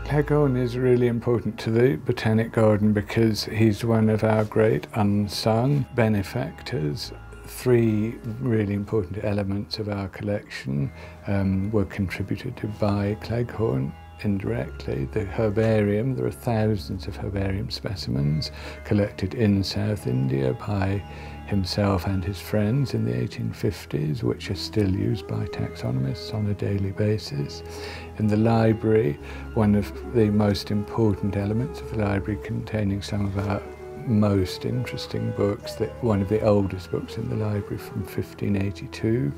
Cleghorn is really important to the Botanic Garden because he's one of our great unsung benefactors. Three really important elements of our collection were contributed to by Cleghorn indirectly. The herbarium, there are thousands of herbarium specimens collected in South India by himself and his friends in the 1850s, which are still used by taxonomists on a daily basis. In the library, one of the most important elements of the library, containing some of our most interesting books, one of the oldest books in the library from 1582,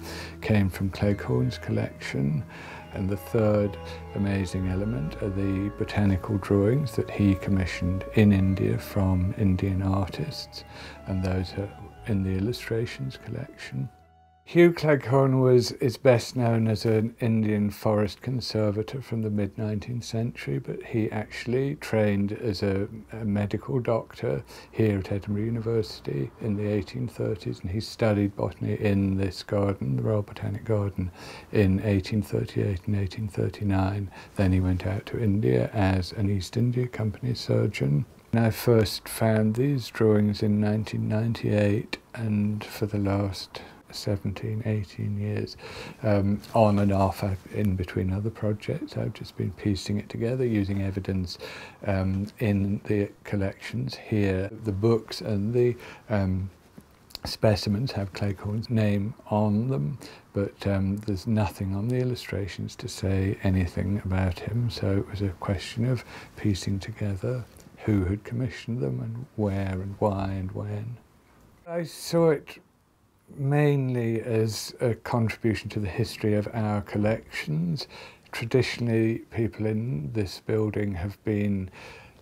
came from Cleghorn's collection. And the third amazing element are the botanical drawings that he commissioned in India from Indian artists, and those are in the illustrations collection. Hugh Cleghorn is best known as an Indian forest conservator from the mid-19th century, but he actually trained as a medical doctor here at Edinburgh University in the 1830s, and he studied botany in this garden, the Royal Botanic Garden, in 1838 and 1839. Then he went out to India as an East India Company surgeon. I first found these drawings in 1998, and for the last 17, 18 years, on and off in between other projects, I've just been piecing it together using evidence in the collections here. The books and the specimens have Cleghorn's name on them, but there's nothing on the illustrations to say anything about him, so it was a question of piecing together who had commissioned them and where and why and when. I saw it mainly as a contribution to the history of our collections. Traditionally, people in this building have been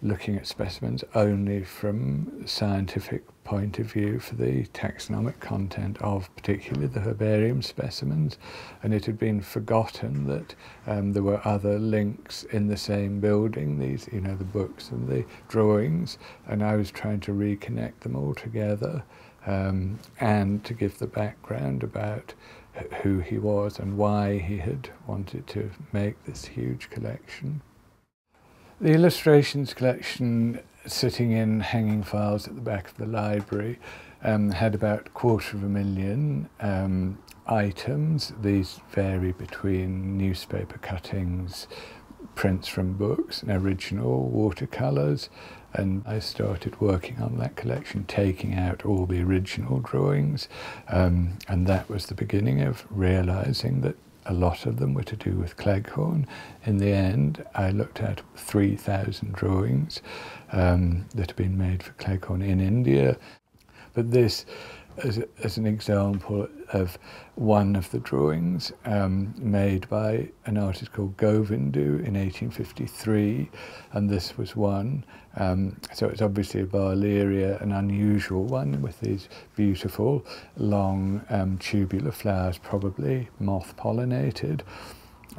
looking at specimens only from a scientific point of view for the taxonomic content of particularly the herbarium specimens, and it had been forgotten that there were other links in the same building, these, the books and the drawings, and I was trying to reconnect them all together. And to give the background about who he was and why he had wanted to make this huge collection. The illustrations collection, sitting in hanging files at the back of the library, had about 250,000 items. These vary between newspaper cuttings, prints from books and original watercolours, and I started working on that collection, taking out all the original drawings, and that was the beginning of realising that a lot of them were to do with Cleghorn. In the end, I looked at 3,000 drawings that had been made for Cleghorn in India, but this as an example of one of the drawings made by an artist called Govindu in 1853, and this was one. So it's obviously a Barleria, an unusual one with these beautiful long tubular flowers, probably moth-pollinated.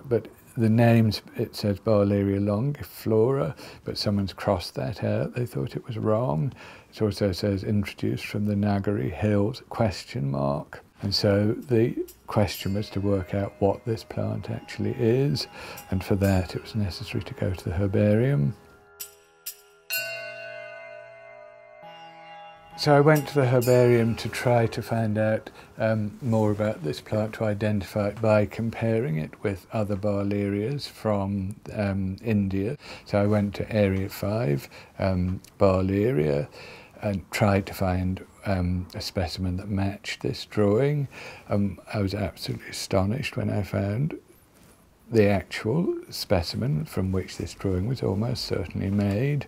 But the names, it says Barleria longiflora, but someone's crossed that out. They thought it was wrong. It also says introduced from the Nagari Hills, ? And so the question was to work out what this plant actually is, and for that it was necessary to go to the herbarium. So I went to the herbarium to try to find out more about this plant, to identify it by comparing it with other Barlerias from India. So I went to Area 5, Barleria, and tried to find a specimen that matched this drawing. I was absolutely astonished when I found the actual specimen from which this drawing was almost certainly made.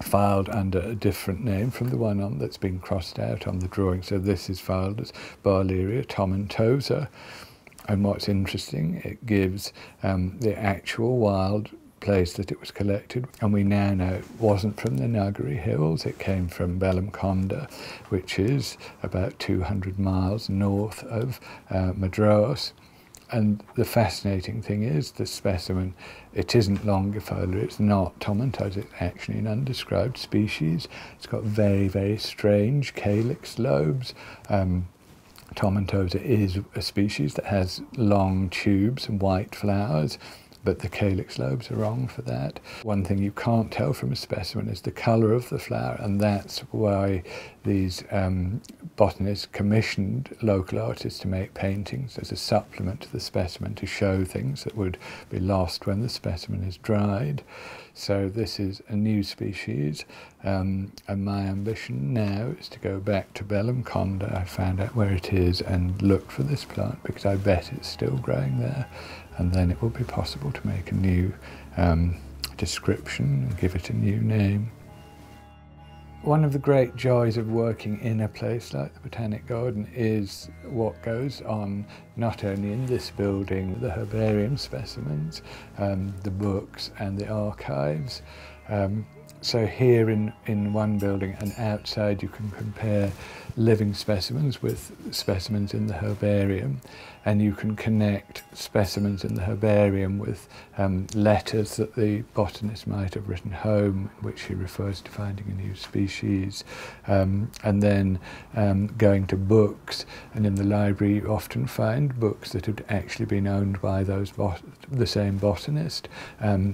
Filed under a different name from the one that's been crossed out on the drawing. So this is filed as Barleria tomentosa. And what's interesting, it gives the actual wild place that it was collected, and we now know it wasn't from the Nagari Hills, it came from Bellamkonda, which is about 200 miles north of Madras. And the fascinating thing is the specimen, it isn't longifolia, it's not tomentosa, it's actually an undescribed species. It's got very, very strange calyx lobes. Tomentosa is a species that has long tubes and white flowers, but the calyx lobes are wrong for that. One thing you can't tell from a specimen is the colour of the flower, and that's why these botanists commissioned local artists to make paintings as a supplement to the specimen to show things that would be lost when the specimen is dried. So this is a new species, and my ambition now is to go back to Bellamconda. I found out where it is and look for this plant because I bet it's still growing there, and then it will be possible to make a new description and give it a new name. One of the great joys of working in a place like the Botanic Garden is what goes on not only in this building, the herbarium specimens, the books and the archives. So here in one building and outside you can compare living specimens with specimens in the herbarium, and you can connect specimens in the herbarium with letters that the botanist might have written home, in which he refers to finding a new species, and then going to books, and in the library you often find books that had actually been owned by the same botanist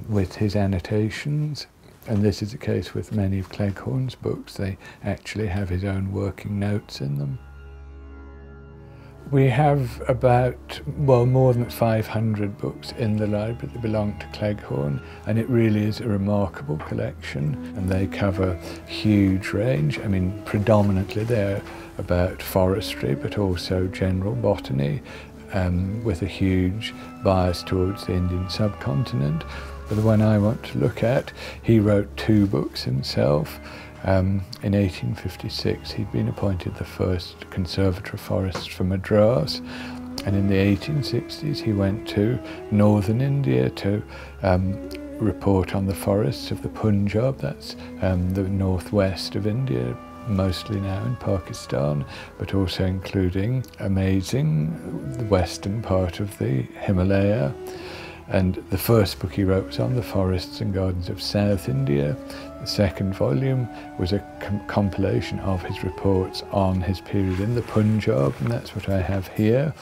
with his annotations. And this is the case with many of Cleghorn's books. They actually have his own working notes in them. We have about, well, more than 500 books in the library that belong to Cleghorn, and it really is a remarkable collection, and they cover a huge range. I mean, predominantly they're about forestry, but also general botany, with a huge bias towards the Indian subcontinent. But the one I want to look at, he wrote 2 books himself. In 1856 he'd been appointed the first Conservator of Forests for Madras, and in the 1860s he went to northern India to report on the forests of the Punjab, that's the northwest of India, mostly now in Pakistan, but also including the western part of the Himalaya. And the first book he wrote was on the forests and gardens of South India. The second volume was a compilation of his reports on his period in the Punjab, and that's what I have here.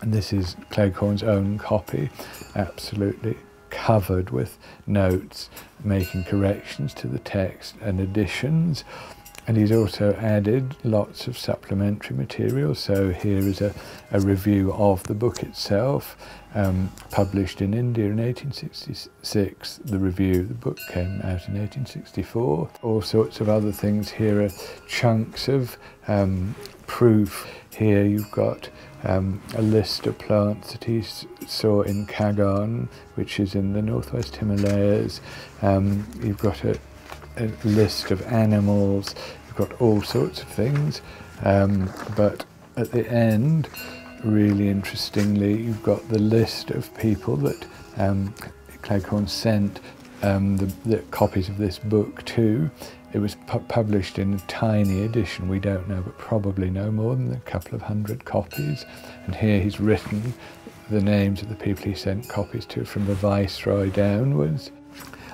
And this is Cleghorn's own copy, absolutely covered with notes, making corrections to the text and additions. And he's also added lots of supplementary material. So here is a review of the book itself, published in India in 1866. The book came out in 1864. All sorts of other things. Here are chunks of proof. Here you've got a list of plants that he saw in Kagan, which is in the northwest Himalayas. You've got a list of animals, you've got all sorts of things, but at the end, really interestingly, you've got the list of people that Cleghorn sent the copies of this book to. It was published in a tiny edition, we don't know, but probably no more than a couple of 100 copies. And here he's written the names of the people he sent copies to from the Viceroy downwards.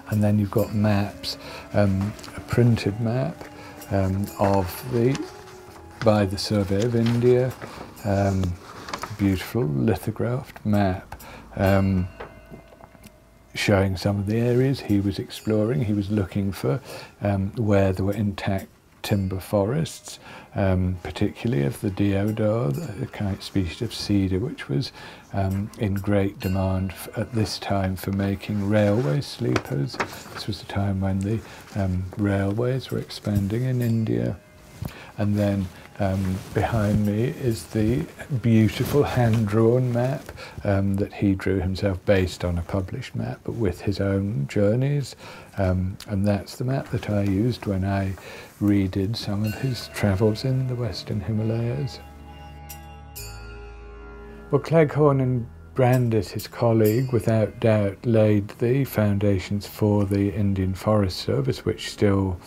And then you've got maps, a printed map by the Survey of India, beautiful lithographed map showing some of the areas he was exploring. He was looking for where there were intact timber forests, particularly of the deodar, the kind of species of cedar, which was in great demand at this time for making railway sleepers. This was the time when the railways were expanding in India. And then behind me is the beautiful hand-drawn map that he drew himself based on a published map, but with his own journeys. And that's the map that I used when I redid some of his travels in the Western Himalayas. Well, Cleghorn and Brandis, his colleague, without doubt laid the foundations for the Indian Forest Service, which still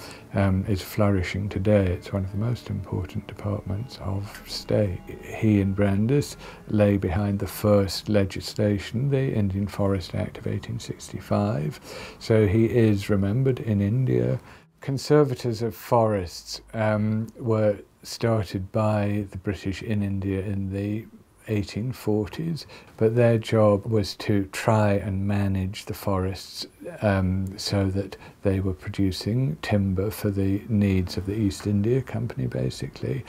is flourishing today. It's one of the most important departments of state. He and Brandis lay behind the first legislation, the Indian Forest Act of 1865. So he is remembered in India. Conservators of forests were started by the British in India in the 1840s, but their job was to try and manage the forests so that they were producing timber for the needs of the East India Company, basically.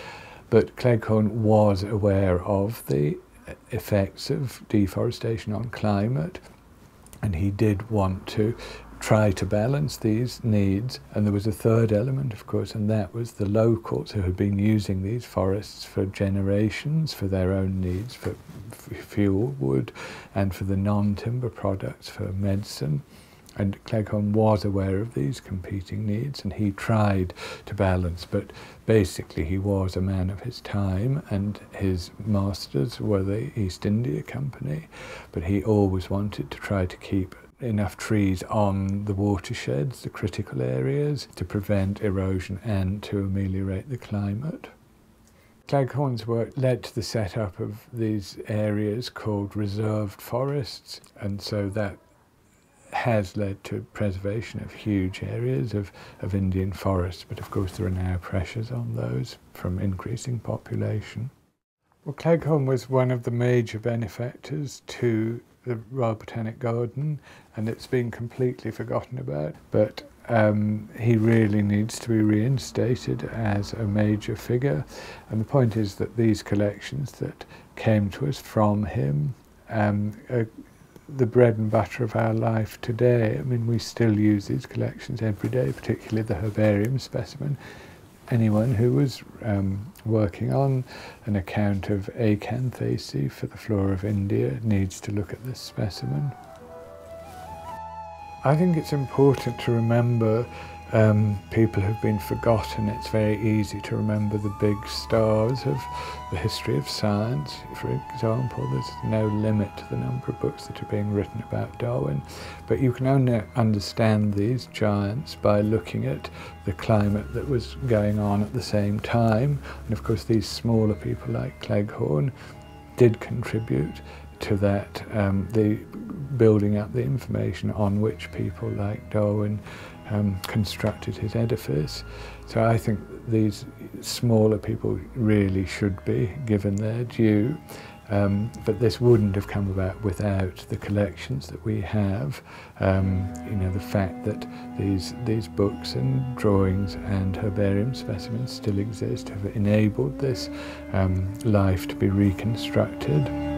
But Cleghorn was aware of the effects of deforestation on climate, and he did want to try to balance these needs. And there was a third element, of course, and that was the locals who had been using these forests for generations for their own needs, for fuel, wood, and for the non-timber products, for medicine. And Cleghorn was aware of these competing needs, and he tried to balance, but basically he was a man of his time, and his masters were the East India Company, but he always wanted to try to keep enough trees on the watersheds, the critical areas, to prevent erosion and to ameliorate the climate. Cleghorn's work led to the setup of these areas called reserved forests, and so that has led to preservation of huge areas of Indian forests, but of course there are now pressures on those from increasing population. Well, Cleghorn was one of the major benefactors to the Royal Botanic Garden, and it's been completely forgotten about, but he really needs to be reinstated as a major figure. And the point is that these collections that came to us from him are the bread and butter of our life today. I mean, we still use these collections every day, particularly the herbarium specimen. Anyone who was working on an account of acanthaceae for the flora of India needs to look at this specimen. I think it's important to remember people who've been forgotten. It's very easy to remember the big stars of the history of science. For example, there's no limit to the number of books that are being written about Darwin, but you can only understand these giants by looking at the climate that was going on at the same time. And of course these smaller people like Cleghorn did contribute to that, the building up the information on which people like Darwin constructed his edifice. So I think these smaller people really should be given their due, but this wouldn't have come about without the collections that we have. You know, the fact that these books and drawings and herbarium specimens still exist have enabled this life to be reconstructed.